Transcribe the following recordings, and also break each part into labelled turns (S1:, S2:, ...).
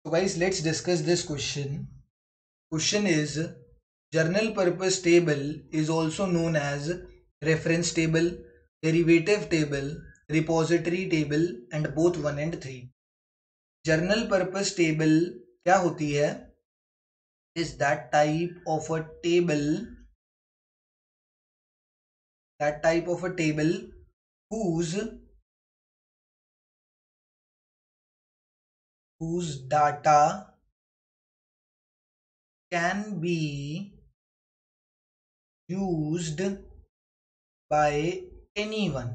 S1: So guys, let's discuss this question. Question is, journal purpose table is also known as reference table, derivative table, repository table and both 1 and 3. Journal purpose table क्या होती है? Is that type of a table whose data can be used by anyone.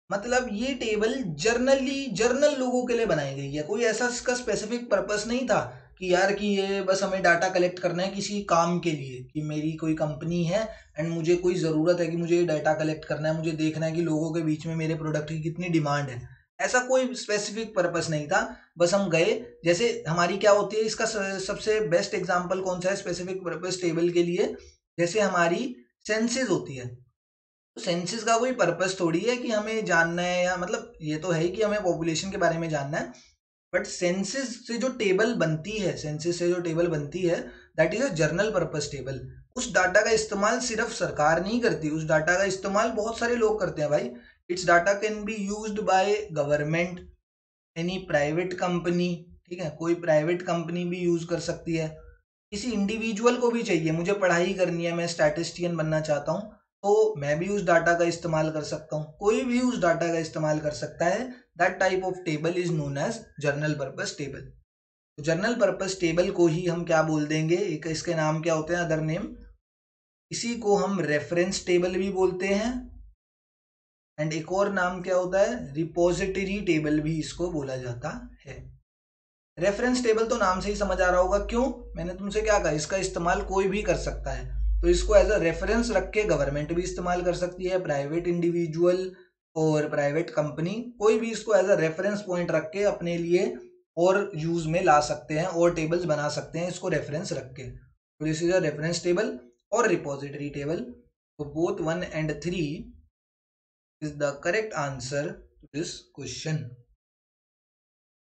S1: मतलब ये table journal लोगों के लिए बनाई गई है, कोई ऐसा इसका स्पेसिफिक पर्पस नहीं था कि यार कि ये बस हमें डाटा कलेक्ट करना है किसी काम के लिए, कि मेरी कोई कंपनी है एंड मुझे कोई ज़रूरत है कि मुझे ये डाटा कलेक्ट करना है, मुझे देखना है कि लोगों के बीच में मेरे प्रोडक्ट की कितनी डिमांड है। ऐसा कोई स्पेसिफिक पर्पस नहीं था, बस हम गए। जैसे हमारी क्या होती है, इसका सबसे बेस्ट एग्जाम्पल कौन सा है स्पेसिफिक पर्पस टेबल के लिए? जैसे हमारी सेंसेस होती है, तो सेंसस का कोई पर्पस थोड़ी है कि हमें जानना है, या मतलब ये तो है ही कि हमें पॉपुलेशन के बारे में जानना है, बट सेंसस से जो टेबल बनती है, that is a journal purpose table. उस डाटा का इस्तेमाल सिर्फ सरकार नहीं करती, उस डाटा का इस्तेमाल बहुत सारे लोग करते हैं भाई। It's data can be used by government, any private company, ठीक है, कोई प्राइवेट कंपनी भी यूज कर सकती है। किसी इंडिविजुअल को भी चाहिए, मुझे पढ़ाई करनी है, मैं स्टैटिस्टिशियन बनना चाहता हूँ, तो मैं भी उस डाटा का इस्तेमाल कर सकता हूँ, कोई भी उस डाटा का इस्तेमाल कर सकता है। That type of table is known as general purpose table. General purpose table को ही हम क्या बोल देंगे, एक इसके नाम क्या होते हैं, अदर नेम। इसी को हम रेफरेंस टेबल भी बोलते हैं, एंड एक और नाम क्या होता है, रिपोजिटरी टेबल भी इसको बोला जाता है। रेफरेंस टेबल तो नाम से ही समझ आ रहा होगा, क्यों? मैंने तुमसे क्या कहा, इसका इस्तेमाल कोई भी कर सकता है, तो इसको एज अ रेफरेंस रख के गवर्नमेंट भी इस्तेमाल कर सकती है, प्राइवेट इंडिविजुअल और प्राइवेट कंपनी, कोई भी इसको एज अ रेफरेंस पॉइंट रख के अपने लिए और यूज में ला सकते हैं और टेबल्स बना सकते हैं इसको रेफरेंस रख के। तो this is a reference table और रिपोजिटरी टेबल। तो both 1 and 3 is the correct answer to this question.